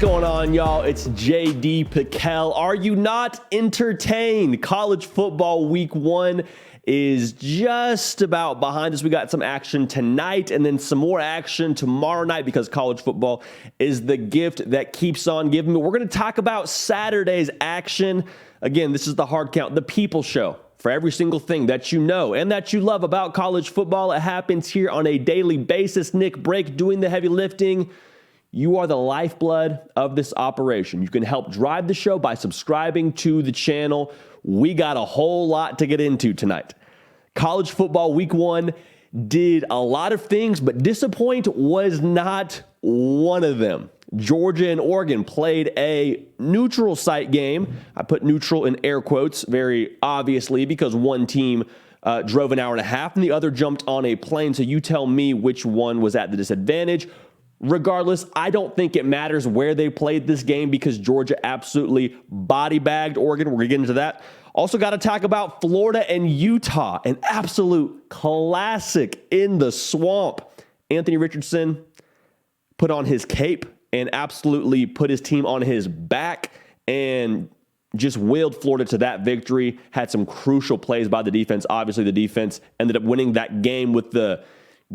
going on, y'all? It's JD Pickell. Are you not entertained? College football week 1 is just about behind us. We got some action tonight and then some more action tomorrow night because college football is the gift that keeps on giving. We're going to talk about Saturday's action. Again, this is the Hard Count, the People Show. For every single thing that you know and that you love about college football, it happens here on a daily basis. Nick Brake doing the heavy lifting. You are the lifeblood of this operation. You can help drive the show by subscribing to the channel. We got a whole lot to get into tonight. College football week 1 did a lot of things, but disappoint was not one of them. Georgia and Oregon played a neutral site game. I put neutral in air quotes very obviously because one team drove an hour and a half and the other jumped on a plane. So you tell me which one was at the disadvantage. Regardless, I don't think it matters where they played this game because Georgia absolutely body bagged Oregon. We're going to get into that. Also got to talk about Florida and Utah, an absolute classic in the swamp. Anthony Richardson put on his cape and absolutely put his team on his back and just willed Florida to that victory. Had some crucial plays by the defense. Obviously, the defense ended up winning that game with the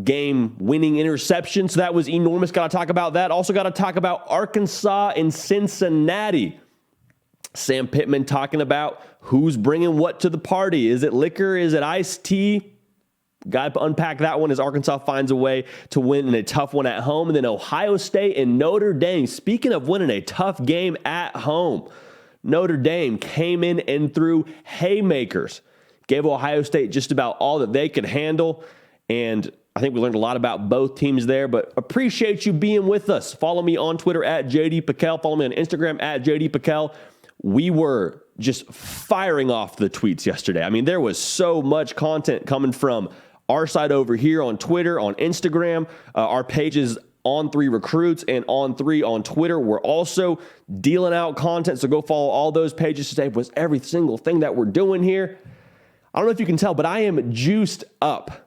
game-winning interception, so that was enormous. Got to talk about that. Also got to talk about Arkansas and Cincinnati. Sam Pittman talking about who's bringing what to the party. Is it liquor? Is it iced tea? Got to unpack that one as Arkansas finds a way to win in a tough one at home. And then Ohio State and Notre Dame. Speaking of winning a tough game at home, Notre Dame came in and threw haymakers. Gave Ohio State just about all that they could handle. And I think we learned a lot about both teams there, but appreciate you being with us. Follow me on Twitter at JD Pickell. Follow me on Instagram at JD Pickell. We were just firing off the tweets yesterday. I mean, there was so much content coming from our side over here on Twitter, on Instagram. Our pages On3 Recruits and On3 on Twitter. We're also dealing out content, so go follow all those pages today. Was every single thing that we're doing here. I don't know if you can tell, but I am juiced up.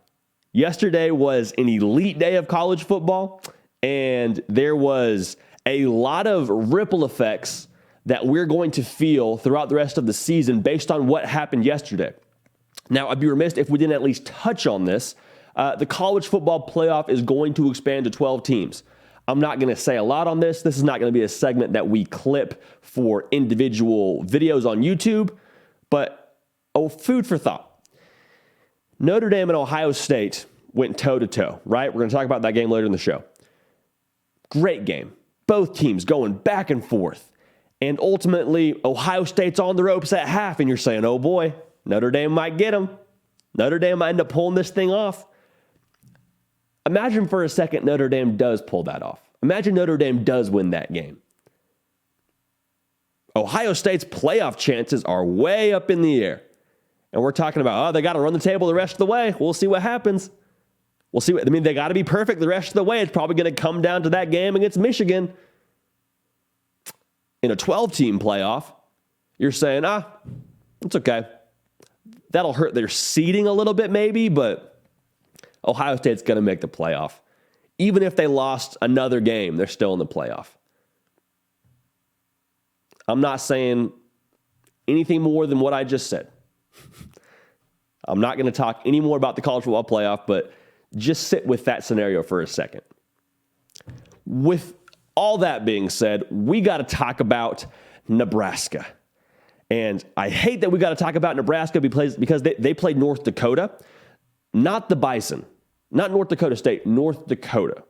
Yesterday was an elite day of college football, and there was a lot of ripple effects that we're going to feel throughout the rest of the season based on what happened yesterday. Now, I'd be remiss if we didn't at least touch on this. The college football playoff is going to expand to 12 teams. I'm not going to say a lot on this. This is not going to be a segment that we clip for individual videos on YouTube, but food for thought. Notre Dame and Ohio State went toe-to-toe, right? We're going to talk about that game later in the show. Great game. Both teams going back and forth. And ultimately, Ohio State's on the ropes at half, and you're saying, oh boy, Notre Dame might get them. Notre Dame might end up pulling this thing off. Imagine for a second Notre Dame does pull that off. Imagine Notre Dame does win that game. Ohio State's playoff chances are way up in the air. And we're talking about, they got to run the table the rest of the way. We'll see what happens. We'll see. They got to be perfect the rest of the way. It's probably going to come down to that game against Michigan. In a 12-team playoff, you're saying, it's okay. That'll hurt their seeding a little bit maybe, but Ohio State's going to make the playoff. Even if they lost another game, they're still in the playoff. I'm not saying anything more than what I just said. I'm not going to talk any more about the college football playoff, but just sit with that scenario for a second. With all that being said, we got to talk about Nebraska. And I hate that we got to talk about Nebraska because they played North Dakota, not the Bison, not North Dakota State, North Dakota.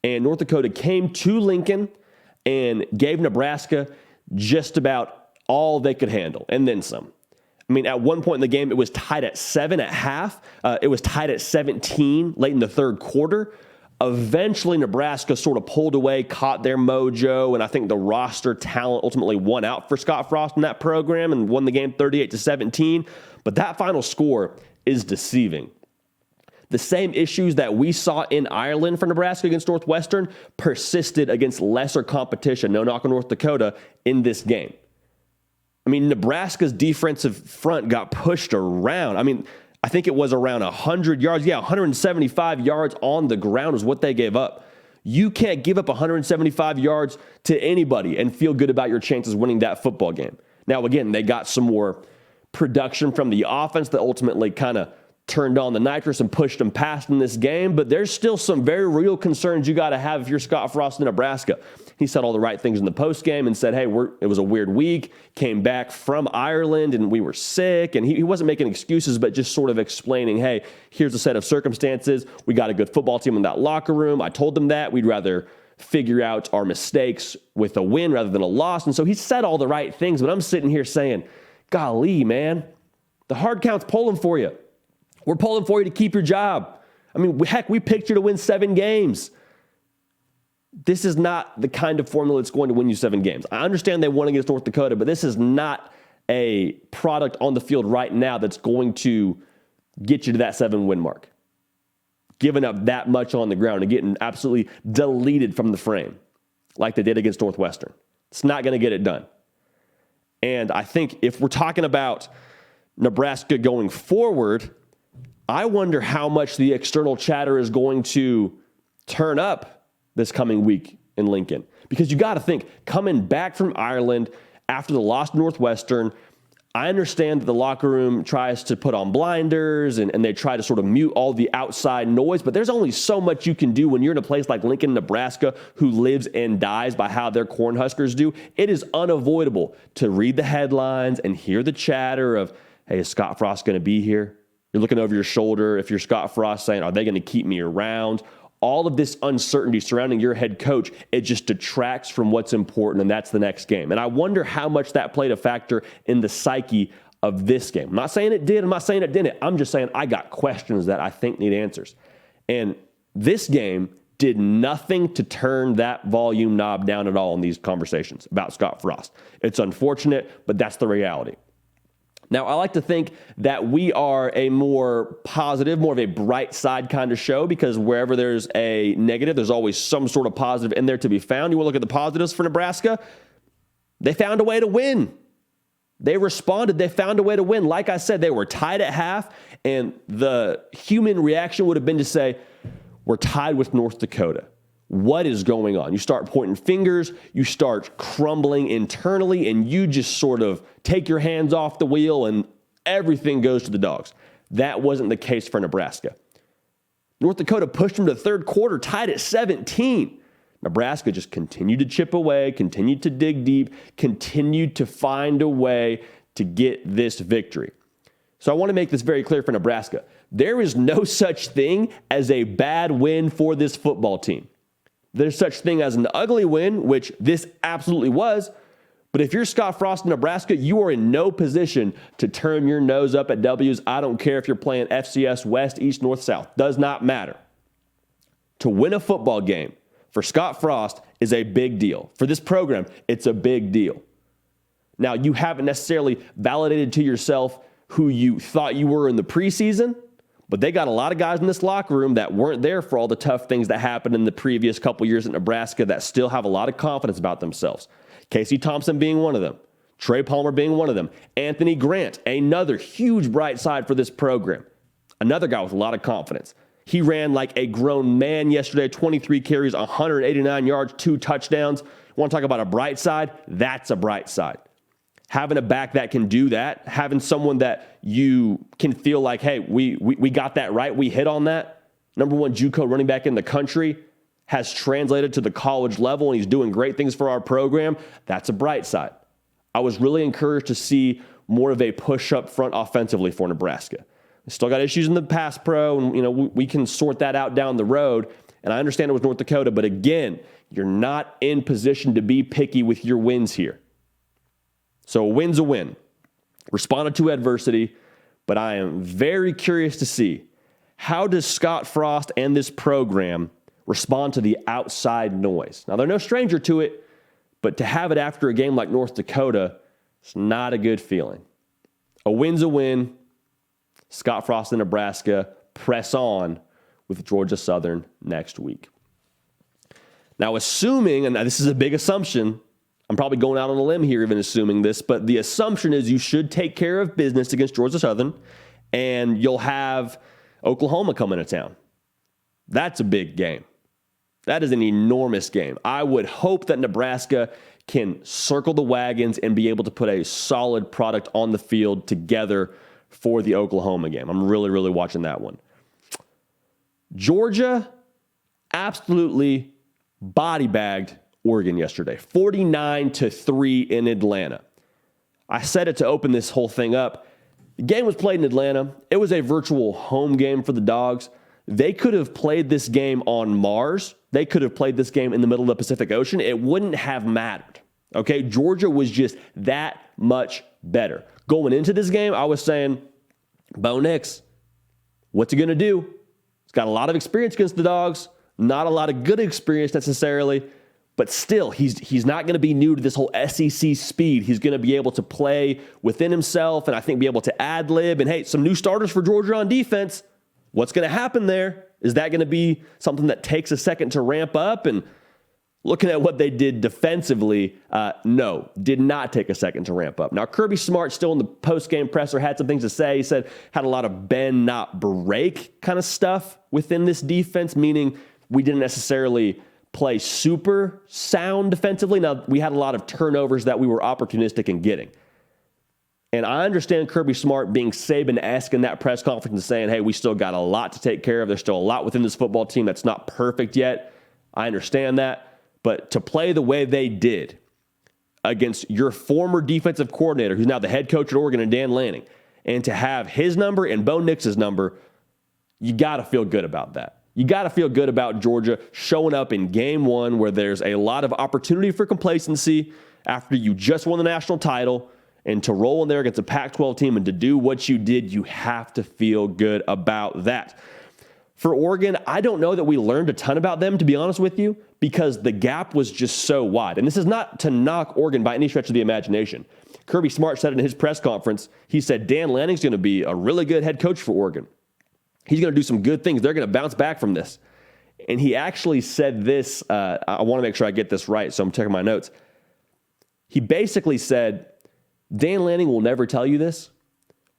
And North Dakota came to Lincoln and gave Nebraska just about all they could handle, and then some. I mean, at one point in the game, it was tied at 7 at half. It was tied at 17 late in the third quarter. Eventually, Nebraska sort of pulled away, caught their mojo, and I think the roster talent ultimately won out for Scott Frost in that program and won the game 38-17. But that final score is deceiving. The same issues that we saw in Ireland for Nebraska against Northwestern persisted against lesser competition, no knock on North Dakota, in this game. I mean, Nebraska's defensive front got pushed around. I mean, I think it was around 100 yards. 175 yards on the ground is what they gave up. You can't give up 175 yards to anybody and feel good about your chances winning that football game. Now, again, they got some more production from the offense that ultimately kind of turned on the nitrous and pushed them past in this game, but there's still some very real concerns you got to have if you're Scott Frost in Nebraska. He said all the right things in the postgame and said, hey, it was a weird week, came back from Ireland and we were sick, and he wasn't making excuses, but just sort of explaining, hey, here's a set of circumstances. We got a good football team in that locker room. I told them that. We'd rather figure out our mistakes with a win rather than a loss. And so he said all the right things, but I'm sitting here saying, golly, man, the hard count's pulling for you. We're pulling for you to keep your job. I mean, heck, we picked you to win 7 games. This is not the kind of formula that's going to win you 7 games. I understand they won against North Dakota, but this is not a product on the field right now that's going to get you to that 7-win mark. Giving up that much on the ground and getting absolutely deleted from the frame like they did against Northwestern. It's not going to get it done. And I think if we're talking about Nebraska going forward, I wonder how much the external chatter is going to turn up this coming week in Lincoln. Because you got to think, coming back from Ireland after the loss to Northwestern, I understand that the locker room tries to put on blinders and they try to sort of mute all the outside noise, but there's only so much you can do when you're in a place like Lincoln, Nebraska, who lives and dies by how their Cornhuskers do. It is unavoidable to read the headlines and hear the chatter of, hey, is Scott Frost going to be here? You're looking over your shoulder. If you're Scott Frost saying, are they going to keep me around? All of this uncertainty surrounding your head coach, it just detracts from what's important, and that's the next game. And I wonder how much that played a factor in the psyche of this game. I'm not saying it did. I'm not saying it didn't. I'm just saying I got questions that I think need answers. And this game did nothing to turn that volume knob down at all in these conversations about Scott Frost. It's unfortunate, but that's the reality. Now, I like to think that we are a more positive, more of a bright side kind of show, because wherever there's a negative, there's always some sort of positive in there to be found. You want to look at the positives for Nebraska? They found a way to win. They responded. They found a way to win. Like I said, they were tied at half, and the human reaction would have been to say, we're tied with North Dakota. What is going on? You start pointing fingers, you start crumbling internally, and you just sort of take your hands off the wheel and everything goes to the dogs. That wasn't the case for Nebraska. North Dakota pushed them to the third quarter, tied at 17. Nebraska just continued to chip away, continued to dig deep, continued to find a way to get this victory. So I want to make this very clear for Nebraska. There is no such thing as a bad win for this football team. There's such thing as an ugly win, which this absolutely was. But if you're Scott Frost in Nebraska, you are in no position to turn your nose up at W's. I don't care if you're playing FCS West, East, North, South. Does not matter. To win a football game for Scott Frost is a big deal. For this program, it's a big deal. Now, you haven't necessarily validated to yourself who you thought you were in the preseason, but they got a lot of guys in this locker room that weren't there for all the tough things that happened in the previous couple years at Nebraska that still have a lot of confidence about themselves. Casey Thompson being one of them. Trey Palmer being one of them. Anthony Grant, another huge bright side for this program. Another guy with a lot of confidence. He ran like a grown man yesterday, 23 carries, 189 yards, 2 touchdowns. Want to talk about a bright side? That's a bright side. Having a back that can do that, having someone that you can feel like, hey, we got that right, we hit on that. Number 1 JUCO running back in the country has translated to the college level, and he's doing great things for our program. That's a bright side. I was really encouraged to see more of a push up front offensively for Nebraska. Still got issues in the pass pro, and we can sort that out down the road. And I understand it was North Dakota, but again, you're not in position to be picky with your wins here. So a win's a win. Responded to adversity, but I am very curious to see, how does Scott Frost and this program respond to the outside noise? Now, they're no stranger to it, but to have it after a game like North Dakota, it's not a good feeling. A win's a win. Scott Frost and Nebraska press on with Georgia Southern next week. Now, assuming, and this is a big assumption, I'm probably going out on a limb here even assuming this, but the assumption is you should take care of business against Georgia Southern, and you'll have Oklahoma coming to town. That's a big game. That is an enormous game. I would hope that Nebraska can circle the wagons and be able to put a solid product on the field together for the Oklahoma game. I'm really, really watching that one. Georgia absolutely body bagged Oregon yesterday, 49-3 in Atlanta. I said it to open this whole thing up. The game was played in Atlanta. It was a virtual home game for the Dogs. They could have played this game on Mars. They could have played this game in the middle of the Pacific Ocean. It wouldn't have mattered. Okay, Georgia was just that much better. Going into this game, I was saying, Bo Nix, what's he going to do? He's got a lot of experience against the Dogs, not a lot of good experience necessarily, but still, he's not going to be new to this whole SEC speed. He's going to be able to play within himself and I think be able to ad-lib. And hey, some new starters for Georgia on defense. What's going to happen there? Is that going to be something that takes a second to ramp up? And looking at what they did defensively, no, did not take a second to ramp up. Now, Kirby Smart still in the post-game presser had some things to say. He said had a lot of bend, not break kind of stuff within this defense, meaning we didn't necessarily play super sound defensively. Now, we had a lot of turnovers that we were opportunistic in getting. And I understand Kirby Smart being Saban-esque in that press conference and saying, hey, we still got a lot to take care of. There's still a lot within this football team that's not perfect yet. I understand that. But to play the way they did against your former defensive coordinator, who's now the head coach at Oregon, and Dan Lanning, and to have his number and Bo Nix's number, you got to feel good about that. You got to feel good about Georgia showing up in game one where there's a lot of opportunity for complacency after you just won the national title, and to roll in there against a Pac-12 team and to do what you did, you have to feel good about that. For Oregon, I don't know that we learned a ton about them, to be honest with you, because the gap was just so wide. And this is not to knock Oregon by any stretch of the imagination. Kirby Smart said it in his press conference. He said Dan Lanning's going to be a really good head coach for Oregon. He's going to do some good things. They're going to bounce back from this. And he actually said this. I want to make sure I get this right, so I'm checking my notes. He basically said, Dan Lanning will never tell you this,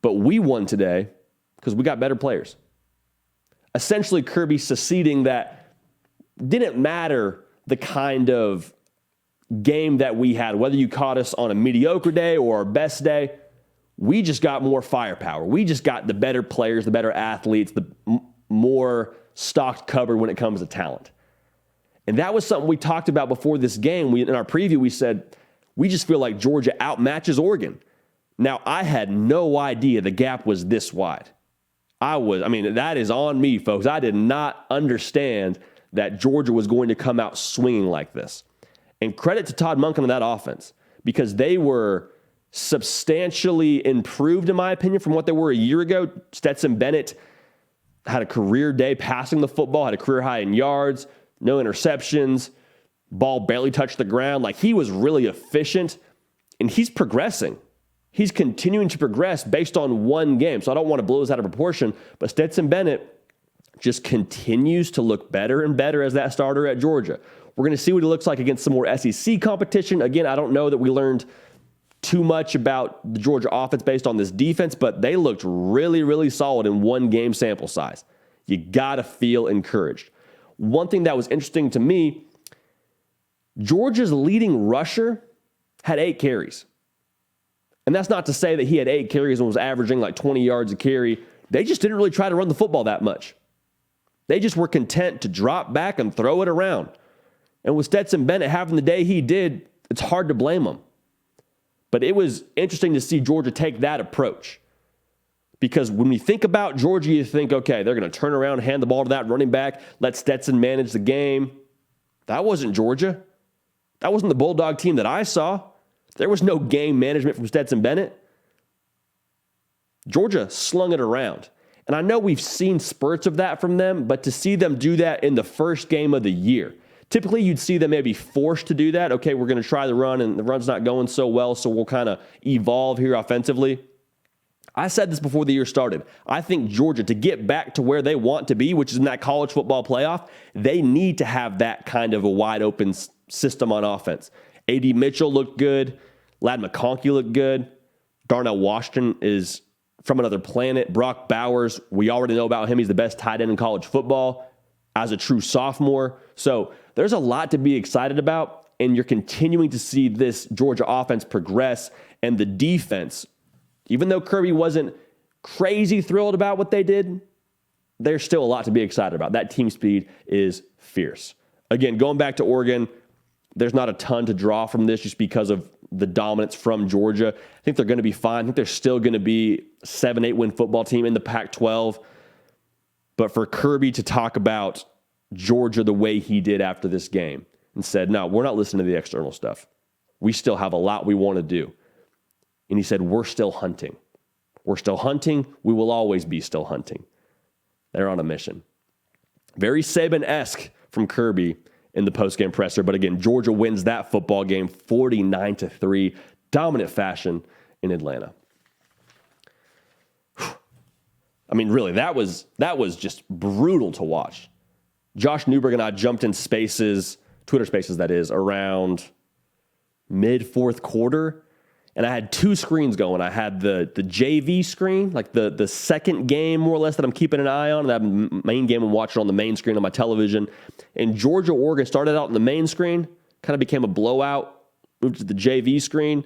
but we won today because we got better players. Essentially, Kirby seceding that didn't matter the kind of game that we had, whether you caught us on a mediocre day or our best day. We just got more firepower. We just got the better players, the better athletes, the more stocked cupboard when it comes to talent. And that was something we talked about before this game. In our preview, we said, we just feel like Georgia outmatches Oregon. Now, I had no idea the gap was this wide. That is on me, folks. I did not understand that Georgia was going to come out swinging like this. And credit to Todd Monken on that offense, because they were substantially improved, in my opinion, from what they were a year ago. Stetson Bennett had a career day passing the football, had a career high in yards, no interceptions, ball barely touched the ground. Like, he was really efficient, and he's progressing. He's continuing to progress based on one game. So I don't want to blow this out of proportion, but Stetson Bennett just continues to look better and better as that starter at Georgia. We're going to see what he looks like against some more SEC competition. Again, I don't know that we learned too much about the Georgia offense based on this defense, but they looked really, really solid in one game sample size. You got to feel encouraged. One thing that was interesting to me, Georgia's leading rusher had 8 carries. And that's not to say that he had 8 carries and was averaging like 20 yards a carry. They just didn't really try to run the football that much. They just were content to drop back and throw it around. And with Stetson Bennett having the day he did, it's hard to blame him. But it was interesting to see Georgia take that approach. Because when we think about Georgia, you think, okay, they're going to turn around, hand the ball to that running back, let Stetson manage the game. That wasn't Georgia. That wasn't the Bulldog team that I saw. There was no game management from Stetson Bennett. Georgia slung it around. And I know we've seen spurts of that from them, but to see them do that in the first game of the year, typically you'd see them maybe forced to do that. Okay, we're going to try the run, and the run's not going so well, so we'll kind of evolve here offensively. I said this before the year started. I think Georgia, to get back to where they want to be, which is in that college football playoff, they need to have that kind of a wide open system on offense. A.D. Mitchell looked good. Ladd McConkey looked good. Darnell Washington is from another planet. Brock Bowers, we already know about him. He's the best tight end in college football. as a true sophomore. So there's a lot to be excited about, and you're continuing to see this Georgia offense progress, and the defense, even though Kirby wasn't crazy thrilled about what they did, there's still a lot to be excited about. That team speed is fierce. Again, going back to Oregon, there's not a ton to draw from this just because of the dominance from Georgia. I think they're going to be fine. I think they're still going to be a 7-8 win football team in the Pac-12. But for Kirby to talk about Georgia the way he did after this game and said, no, we're not listening to the external stuff. We still have a lot we want to do. And he said, we're still hunting. We're still hunting. We will always be still hunting. They're on a mission. Very Saban-esque from Kirby in the postgame presser. But again, Georgia wins that football game 49-3, dominant fashion in Atlanta. I mean, really, that was just brutal to watch. Josh Newberg and I jumped in spaces, Twitter spaces that is, around mid-fourth quarter. And I had two screens going. I had the JV screen, like the second game, more or less, that I'm keeping an eye on. And that main game I'm watching on the main screen on my television. And Georgia-Oregon started out on the main screen, kind of became a blowout, moved to the JV screen.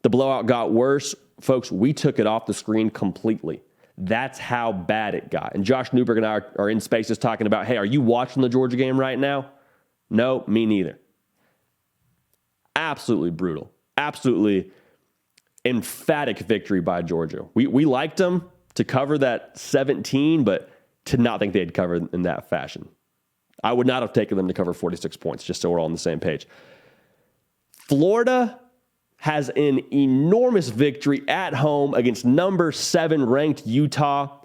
The blowout got worse. Folks, we took it off the screen completely. That's how bad it got. And Josh Newberg and I are in spaces talking about, hey, are you watching the Georgia game right now? No, me neither. Absolutely brutal. Absolutely emphatic victory by Georgia. We liked them to cover that 17, but to not think they'd cover in that fashion. I would not have taken them to cover 46 points, just so we're all on the same page. Florida has an enormous victory at home against number 7 ranked Utah,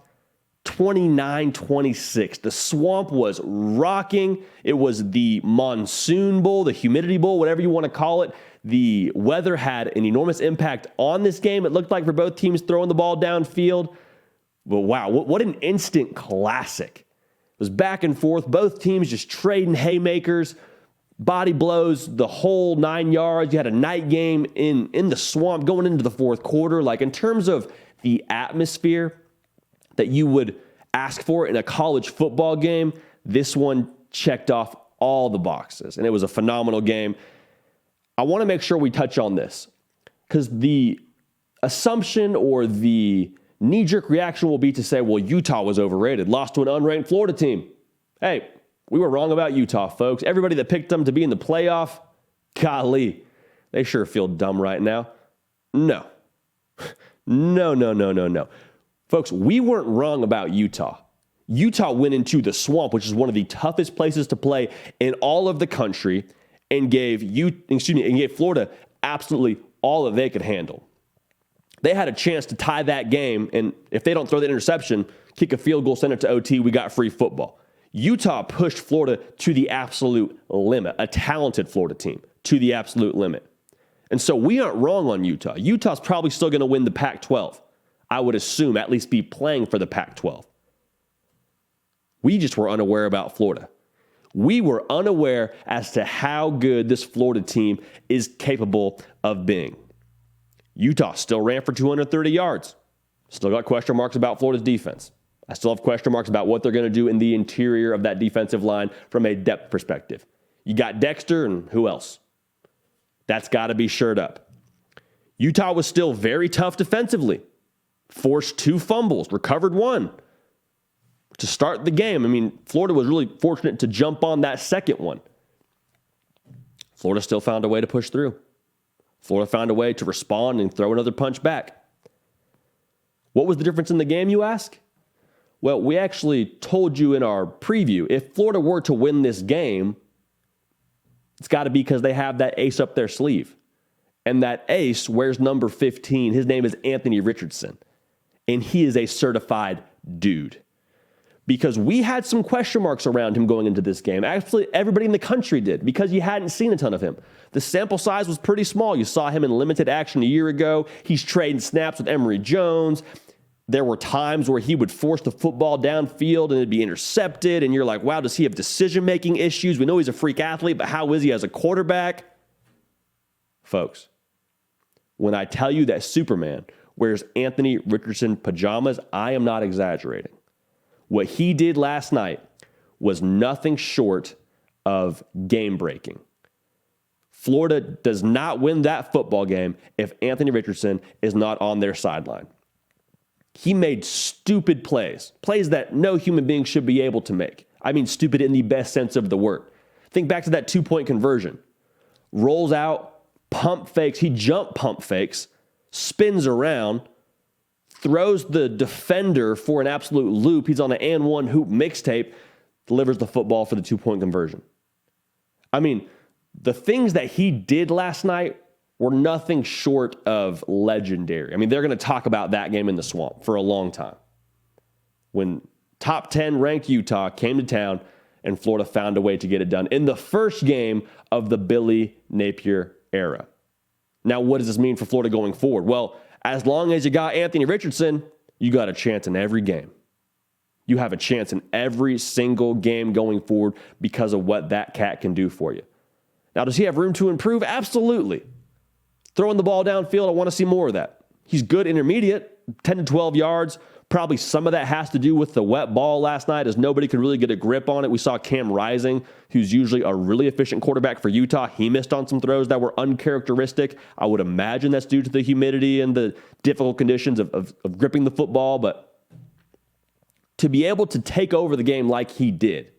29-26. The Swamp was rocking. It was the Monsoon Bowl, the Humidity Bowl, whatever you want to call it. The weather had an enormous impact on this game. It looked like for both teams throwing the ball downfield. But wow, what an instant classic. It was back and forth. Both teams just trading haymakers, body blows, the whole 9 yards. You had a night game in the Swamp going into the fourth quarter. Like, in terms of the atmosphere that you would ask for in a college football game, this one checked off all the boxes, and it was a phenomenal game. I want to make sure we touch on this because the assumption or the knee-jerk reaction will be to say, well, Utah was overrated, lost to an unranked Florida team. Hey, we were wrong about Utah, folks. Everybody that picked them to be in the playoff, golly, they sure feel dumb right now. No. No. Folks, we weren't wrong about Utah. Utah went into the Swamp, which is one of the toughest places to play in all of the country, and gave Florida absolutely all that they could handle. They had a chance to tie that game, and if they don't throw the interception, kick a field goal, send it to OT, we got free football. Utah pushed Florida to the absolute limit, a talented Florida team to the absolute limit. And so we aren't wrong on Utah. Utah's probably still going to win the Pac-12. I would assume, at least be playing for the Pac-12. We just were unaware about Florida. We were unaware as to how good this Florida team is capable of being. Utah still ran for 230 yards. Still got question marks about Florida's defense. I still have question marks about what they're going to do in the interior of that defensive line from a depth perspective. You got Dexter and who else? That's got to be shored up. Utah was still very tough defensively. Forced 2 fumbles, recovered 1. To start the game, I mean, Florida was really fortunate to jump on that second one. Florida still found a way to push through. Florida found a way to respond and throw another punch back. What was the difference in the game, you ask? Well, we actually told you in our preview, if Florida were to win this game, it's got to be because they have that ace up their sleeve. And that ace wears number 15. His name is Anthony Richardson. And he is a certified dude. Because we had some question marks around him going into this game. Actually, everybody in the country did, because you hadn't seen a ton of him. The sample size was pretty small. You saw him in limited action a year ago. He's trading snaps with Emory Jones. There were times where he would force the football downfield and it'd be intercepted. And you're like, wow, does he have decision-making issues? We know he's a freak athlete, but how is he as a quarterback? Folks, when I tell you that Superman wears Anthony Richardson pajamas, I am not exaggerating. What he did last night was nothing short of game-breaking. Florida does not win that football game if Anthony Richardson is not on their sideline. He made stupid plays that no human being should be able to make. I mean, stupid in the best sense of the word. Think back to that 2-point conversion. Rolls out, pump fakes. He jump pump fakes, spins around, throws the defender for an absolute loop. He's on an and one hoop mixtape, delivers the football for the 2-point conversion. I mean, the things that he did last night were nothing short of legendary. I mean, they're going to talk about that game in the Swamp for a long time. When top 10 ranked Utah came to town and Florida found a way to get it done in the first game of the Billy Napier era. Now, what does this mean for Florida going forward? Well, as long as you got Anthony Richardson, you got a chance in every game. You have a chance in every single game going forward because of what that cat can do for you. Now, does he have room to improve? Absolutely. Throwing the ball downfield, I want to see more of that. He's good intermediate, 10 to 12 yards. Probably some of that has to do with the wet ball last night as nobody could really get a grip on it. We saw Cam Rising, who's usually a really efficient quarterback for Utah. He missed on some throws that were uncharacteristic. I would imagine that's due to the humidity and the difficult conditions of gripping the football. But to be able to take over the game like he did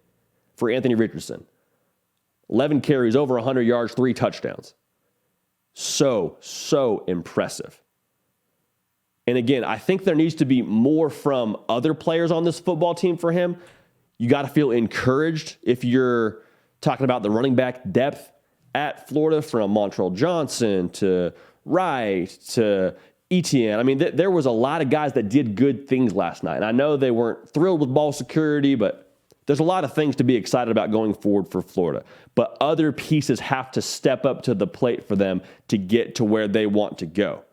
for Anthony Richardson, 11 carries, over 100 yards, 3 touchdowns. So impressive. And again, I think there needs to be more from other players on this football team for him. You got to feel encouraged if you're talking about the running back depth at Florida, from Montrell Johnson to Wright to Etienne. I mean, there was a lot of guys that did good things last night. And I know they weren't thrilled with ball security, but there's a lot of things to be excited about going forward for Florida. But other pieces have to step up to the plate for them to get to where they want to go.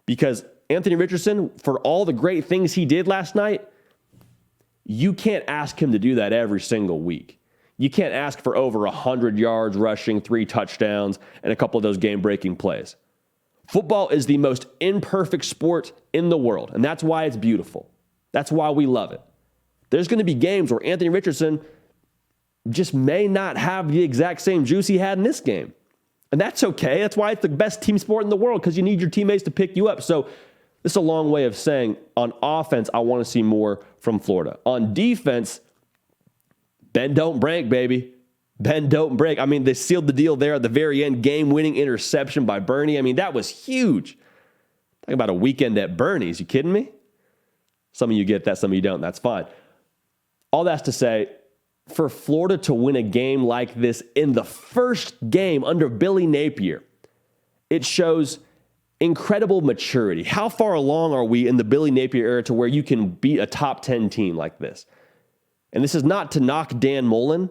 Because Anthony Richardson, for all the great things he did last night, you can't ask him to do that every single week. You can't ask for over 100 yards rushing, 3 touchdowns, and a couple of those game-breaking plays. Football is the most imperfect sport in the world, and that's why it's beautiful. That's why we love it. There's going to be games where Anthony Richardson just may not have the exact same juice he had in this game. And that's okay. That's why it's the best team sport in the world, because you need your teammates to pick you up. So this is a long way of saying, on offense, I want to see more from Florida. On defense, bend, don't break, baby. Bend, don't break. I mean, they sealed the deal there at the very end. Game-winning interception by Bernie. I mean, that was huge. Talking about a weekend at Bernie's. You kidding me? Some of you get that, some of you don't. That's fine. All that's to say, for Florida to win a game like this in the first game under Billy Napier, it shows incredible maturity. How far along are we in the Billy Napier era to where you can beat a top 10 team like this? And this is not to knock Dan Mullen,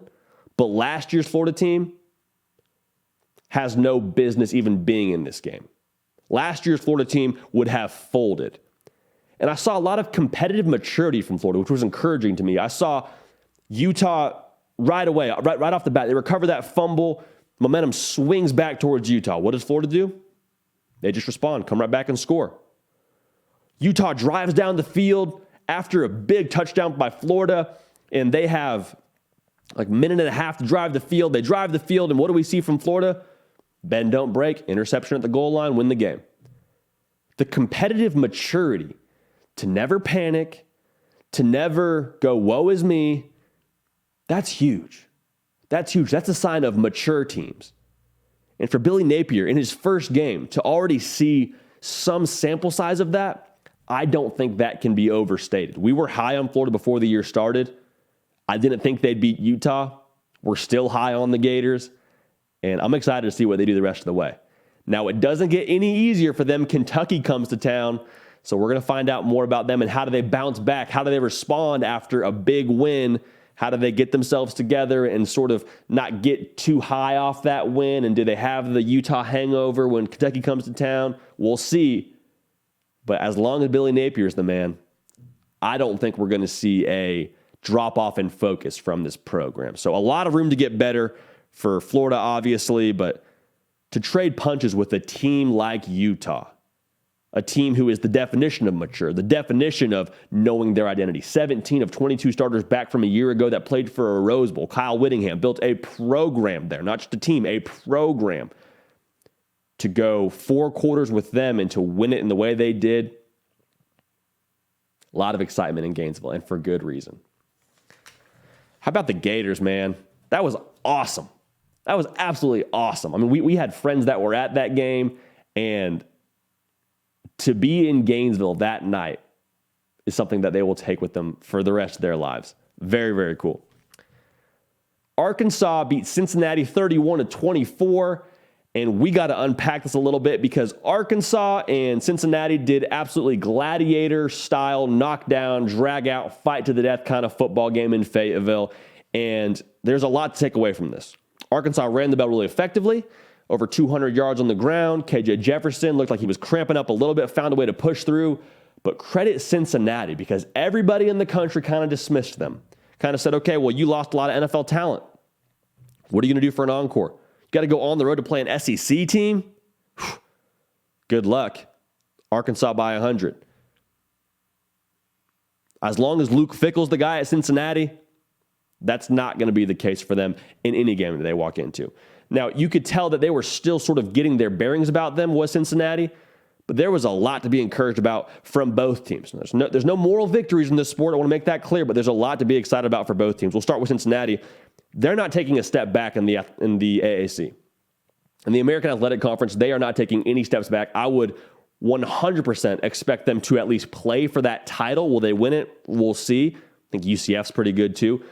but last year's Florida team has no business even being in this game. Last year's Florida team would have folded. And I saw a lot of competitive maturity from Florida, which was encouraging to me. I saw Utah right away, right off the bat. They recover that fumble. Momentum swings back towards Utah. What does Florida do? They just respond, come right back and score. Utah drives down the field after a big touchdown by Florida, and they have like a minute and a half to drive the field. They drive the field, and what do we see from Florida? Bend, don't break, interception at the goal line, win the game. The competitive maturity to never panic, to never go, woe is me, that's huge. That's huge. That's a sign of mature teams. And for Billy Napier in his first game to already see some sample size of that, I don't think that can be overstated. We were high on Florida before the year started. I didn't think they'd beat Utah. We're still high on the Gators. And I'm excited to see what they do the rest of the way. Now, it doesn't get any easier for them. Kentucky comes to town. So we're going to find out more about them and how do they bounce back? How do they respond after a big win? How do they get themselves together and sort of not get too high off that win? And do they have the Utah hangover when Kentucky comes to town? We'll see. But as long as Billy Napier is the man, I don't think we're going to see a drop-off in focus from this program. So a lot of room to get better for Florida, obviously, but to trade punches with a team like Utah, a team who is the definition of mature, the definition of knowing their identity. 17 of 22 starters back from a year ago that played for a Rose Bowl. Kyle Whittingham built a program there, not just a team, a program to go 4 quarters with them and to win it in the way they did. A lot of excitement in Gainesville, and for good reason. How about the Gators, man? That was awesome. That was absolutely awesome. I mean, we had friends that were at that game, and to be in Gainesville that night is something that they will take with them for the rest of their lives. Very, very cool. Arkansas beat Cincinnati 31-24, and we got to unpack this a little bit because Arkansas and Cincinnati did absolutely gladiator-style, knockdown, drag-out, fight-to-the-death kind of football game in Fayetteville, and there's a lot to take away from this. Arkansas ran the ball really effectively. Over 200 yards on the ground. KJ Jefferson looked like he was cramping up a little bit, found a way to push through. But credit Cincinnati because everybody in the country kind of dismissed them. Kind of said, okay, well, you lost a lot of NFL talent. What are you going to do for an encore? You got to go on the road to play an SEC team? Good luck. Arkansas by 100. As long as Luke Fickell's the guy at Cincinnati, that's not going to be the case for them in any game that they walk into. Now, you could tell that they were still sort of getting their bearings about them, was Cincinnati, but there was a lot to be encouraged about from both teams. There's no moral victories in this sport. I want to make that clear, but there's a lot to be excited about for both teams. We'll start with Cincinnati. They're not taking a step back in the AAC. In the American Athletic Conference, they are not taking any steps back. I would 100% expect them to at least play for that title. Will they win it? We'll see. I think UCF's pretty good too.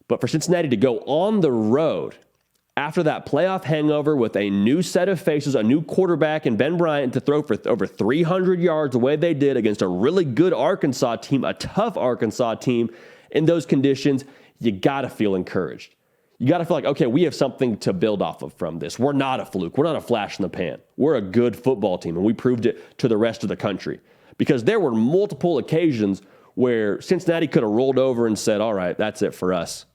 But for Cincinnati to go on the road after that playoff hangover with a new set of faces, a new quarterback in Ben Bryant to throw for over 300 yards the way they did against a really good Arkansas team, a tough Arkansas team in those conditions, you got to feel encouraged. You got to feel like, okay, we have something to build off of from this. We're not a fluke. We're not a flash in the pan. We're a good football team, and we proved it to the rest of the country. Because there were multiple occasions where Cincinnati could have rolled over and said, all right, that's it for us.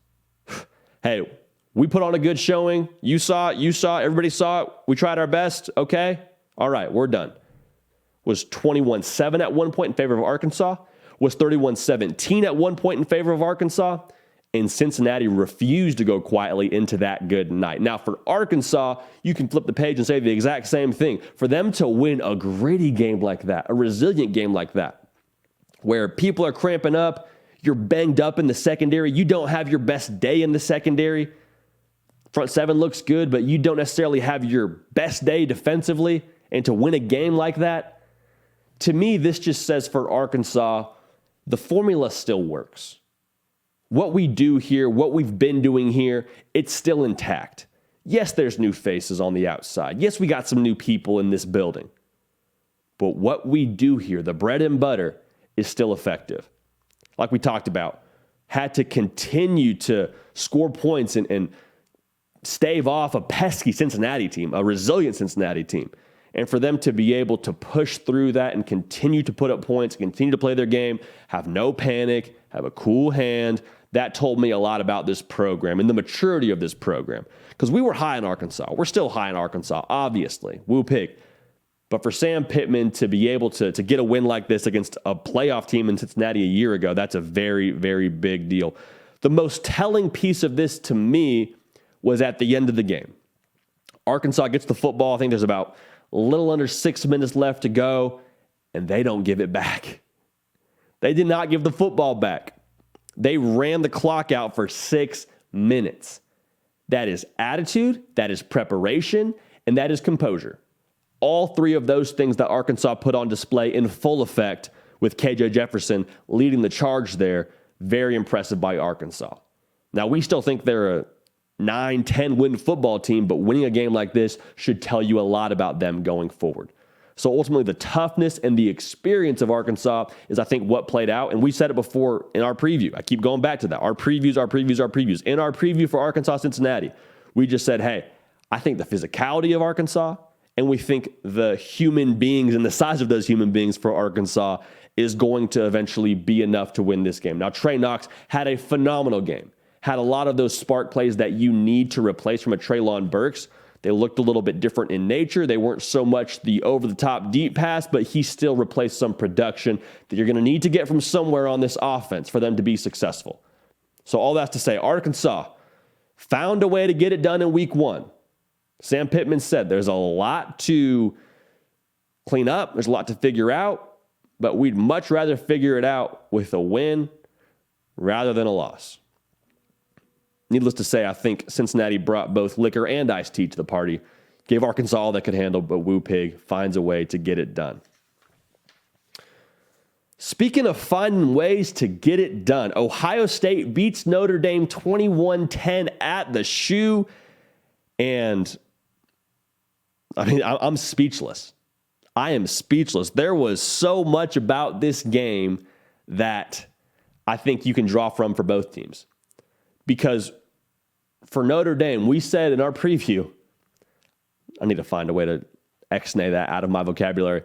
Hey, we put on a good showing. You saw it, everybody saw it. We tried our best. Okay. All right, we're done. Was 21-7 at one point in favor of Arkansas. Was 31-17 at one point in favor of Arkansas. And Cincinnati refused to go quietly into that good night. Now, for Arkansas, you can flip the page and say the exact same thing. For them to win a gritty game like that, a resilient game like that, where people are cramping up, you're banged up in the secondary, you don't have your best day in the secondary, front seven looks good, but you don't necessarily have your best day defensively, and to win a game like that, to me, this just says for Arkansas, the formula still works. What we do here, what we've been doing here, it's still intact. Yes, there's new faces on the outside. Yes, we got some new people in this building. But what we do here, the bread and butter, is still effective. Like we talked about, had to continue to score points and stave off a pesky Cincinnati team, a resilient Cincinnati team. And for them to be able to push through that and continue to put up points, continue to play their game, have no panic, have a cool hand, that told me a lot about this program and the maturity of this program. Because we were high in Arkansas. We're still high in Arkansas, obviously. Woo pig. But for Sam Pittman to be able to get a win like this against a playoff team in Cincinnati a year ago, that's a very, very big deal. The most telling piece of this to me was at the end of the game. Arkansas gets the football. I think there's about a little under 6 minutes left to go, and they don't give it back. They did not give the football back. They ran the clock out for 6 minutes. That is attitude, that is preparation, and that is composure. All three of those things that Arkansas put on display in full effect with KJ Jefferson leading the charge there. Very impressive by Arkansas. Now, we still think they're a 9-10 win football team, but winning a game like this should tell you a lot about them going forward. So ultimately, the toughness and the experience of Arkansas is, I think, what played out. And we said it before in our preview. I keep going back to that. Our previews. In our preview for Arkansas-Cincinnati, we just said, hey, I think the physicality of Arkansas, and we think the human beings and the size of those human beings for Arkansas is going to eventually be enough to win this game. Now, Trey Knox had a phenomenal game. Had a lot of those spark plays that you need to replace from a Treylon Burks. They looked a little bit different in nature. They weren't so much the over-the-top deep pass, but he still replaced some production that you're going to need to get from somewhere on this offense for them to be successful. So all that's to say, Arkansas found a way to get it done in week 1. Sam Pittman said there's a lot to clean up. There's a lot to figure out, but we'd much rather figure it out with a win rather than a loss. Needless to say, I think Cincinnati brought both liquor and iced tea to the party, gave Arkansas all they could handle, but Woo Pig finds a way to get it done. Speaking of finding ways to get it done, Ohio State beats Notre Dame 21-10 at the Shoe, and I mean, I'm speechless. I am speechless. There was so much about this game that I think you can draw from for both teams. Because for Notre Dame, we said in our preview, I need to find a way to X-nay that out of my vocabulary.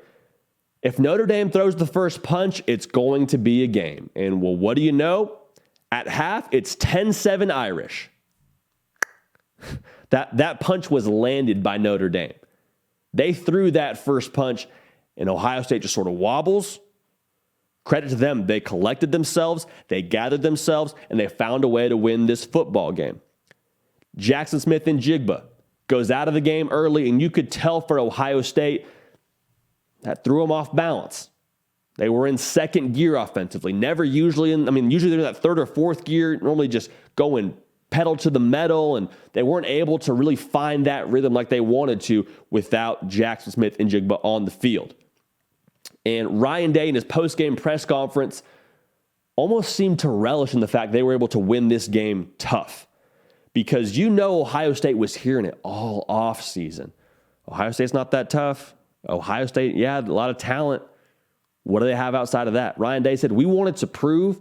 If Notre Dame throws the first punch, it's going to be a game. And well, what do you know? At half, it's 10-7 Irish. That punch was landed by Notre Dame. They threw that first punch, and Ohio State just sort of wobbles. Credit to them. They collected themselves, they gathered themselves, and they found a way to win this football game. Jackson Smith and Jigba goes out of the game early, and you could tell for Ohio State that threw them off balance. They were in second gear offensively. Usually they're in that third or fourth gear, normally just going pedal to the metal, and they weren't able to really find that rhythm like they wanted to without Jackson Smith and Jigba on the field. And Ryan Day in his post-game press conference almost seemed to relish in the fact they were able to win this game tough. Because Ohio State was hearing it all off season. Ohio State's not that tough. Ohio State, yeah, a lot of talent. What do they have outside of that? Ryan Day said, we wanted to prove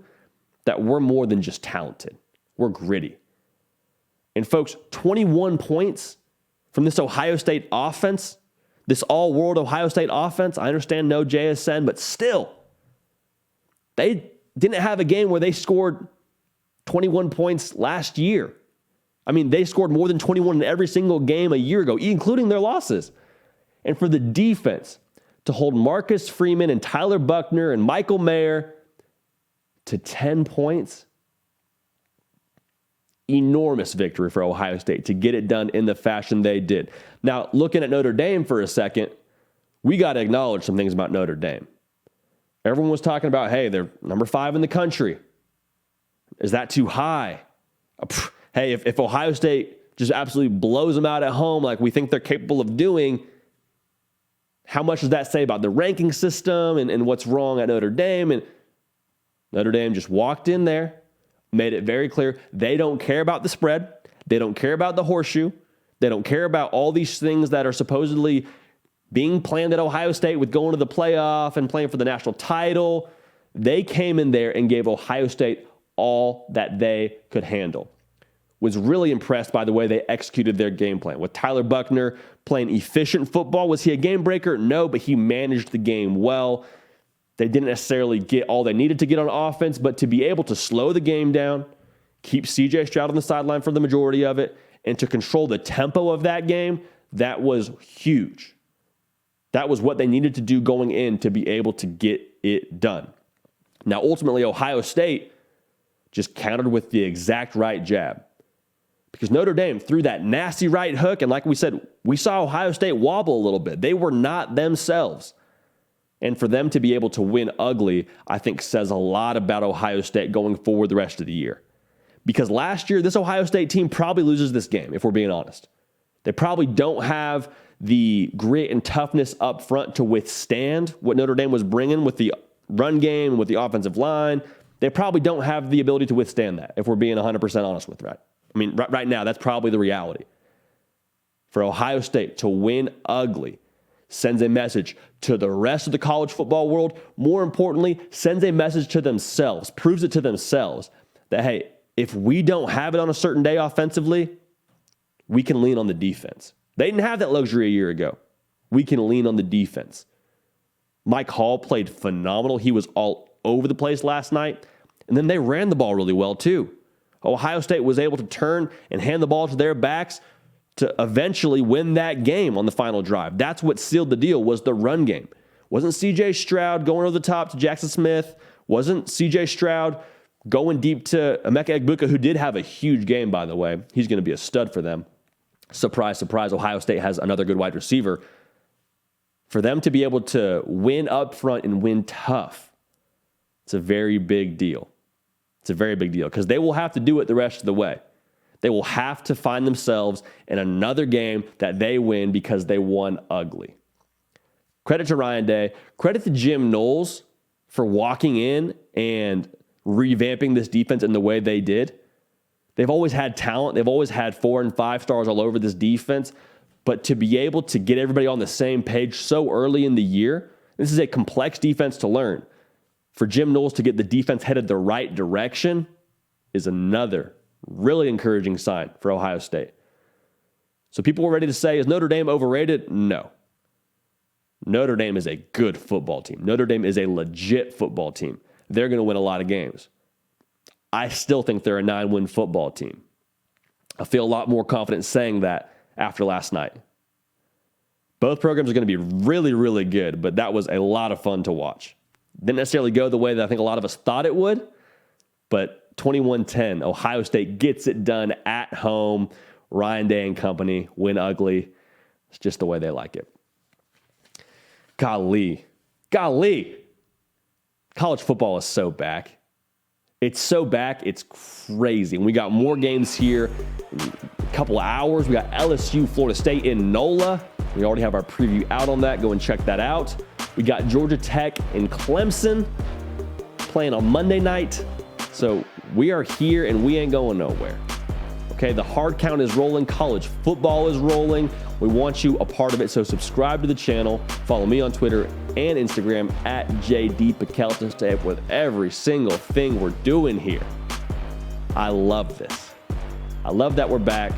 that we're more than just talented. We're gritty. And folks, 21 points from this Ohio State offense, this all-world Ohio State offense. I understand no JSN, but still, they didn't have a game where they scored 21 points last year. I mean, they scored more than 21 in every single game a year ago, including their losses. And for the defense to hold Marcus Freeman and Tyler Buckner and Michael Mayer to 10 points, enormous victory for Ohio State to get it done in the fashion they did. Now, looking at Notre Dame for a second, we got to acknowledge some things about Notre Dame. Everyone was talking about, hey, they're number 5 in the country. Is that too high? Hey, if Ohio State just absolutely blows them out at home like we think they're capable of doing, how much does that say about the ranking system and what's wrong at Notre Dame? And Notre Dame just walked in there, made it very clear they don't care about the spread. They don't care about the horseshoe. They don't care about all these things that are supposedly being planned at Ohio State with going to the playoff and playing for the national title. They came in there and gave Ohio State all that they could handle. Was really impressed by the way they executed their game plan. With Tyler Buckner playing efficient football, was he a game breaker? No, but he managed the game well. They didn't necessarily get all they needed to get on offense, but to be able to slow the game down, keep C.J. Stroud on the sideline for the majority of it, and to control the tempo of that game, that was huge. That was what they needed to do going in to be able to get it done. Now, ultimately, Ohio State just countered with the exact right jab. Because Notre Dame threw that nasty right hook, and like we said, we saw Ohio State wobble a little bit. They were not themselves. And for them to be able to win ugly, I think says a lot about Ohio State going forward the rest of the year. Because last year, this Ohio State team probably loses this game, if we're being honest. They probably don't have the grit and toughness up front to withstand what Notre Dame was bringing with the run game, with the offensive line. They probably don't have the ability to withstand that, if we're being 100% honest with that. I mean, right now, that's probably the reality. For Ohio State to win ugly sends a message to the rest of the college football world. More importantly, sends a message to themselves, proves it to themselves that, hey, if we don't have it on a certain day offensively, we can lean on the defense. They didn't have that luxury a year ago. We can lean on the defense. Mike Hall played phenomenal. He was all over the place last night. And then they ran the ball really well, too. Ohio State was able to turn and hand the ball to their backs to eventually win that game on the final drive. That's what sealed the deal, was the run game. Wasn't C.J. Stroud going over the top to Jackson Smith. Wasn't C.J. Stroud going deep to Emeka Egbuka, who did have a huge game, by the way. He's going to be a stud for them. Surprise, surprise, Ohio State has another good wide receiver. For them to be able to win up front and win tough, it's a very big deal. It's a very big deal because they will have to do it the rest of the way. They will have to find themselves in another game that they win because they won ugly. Credit to Ryan Day. Credit to Jim Knowles for walking in and revamping this defense in the way they did. They've always had talent. They've always had 4 and 5 stars all over this defense. But to be able to get everybody on the same page so early in the year, this is a complex defense to learn. For Jim Knowles to get the defense headed the right direction is another really encouraging sign for Ohio State. So people were ready to say, is Notre Dame overrated? No. Notre Dame is a good football team. Notre Dame is a legit football team. They're going to win a lot of games. I still think they're a 9-win football team. I feel a lot more confident saying that after last night. Both programs are going to be really, really good, but that was a lot of fun to watch. Didn't necessarily go the way that I think a lot of us thought it would, but 21-10, Ohio State gets it done at home. Ryan Day and company win ugly. It's just the way they like it. Golly. College football is so back. It's so back, it's crazy. And we got more games here in a couple of hours. We got LSU, Florida State in NOLA. We already have our preview out on that. Go and check that out. We got Georgia Tech and Clemson playing on Monday night. So we are here and we ain't going nowhere. Okay, the hard count is rolling. College football is rolling. We want you a part of it, so subscribe to the channel. Follow me on Twitter and Instagram at JDPikel to stay up with every single thing we're doing here. I love this. I love that we're back.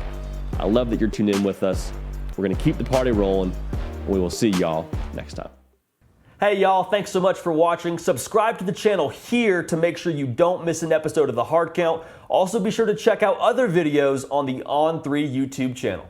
I love that you're tuned in with us. We're going to keep the party rolling, and we will see y'all next time. Hey y'all, thanks so much for watching. Subscribe to the channel here to make sure you don't miss an episode of The Hard Count. Also be sure to check out other videos on the On3 YouTube channel.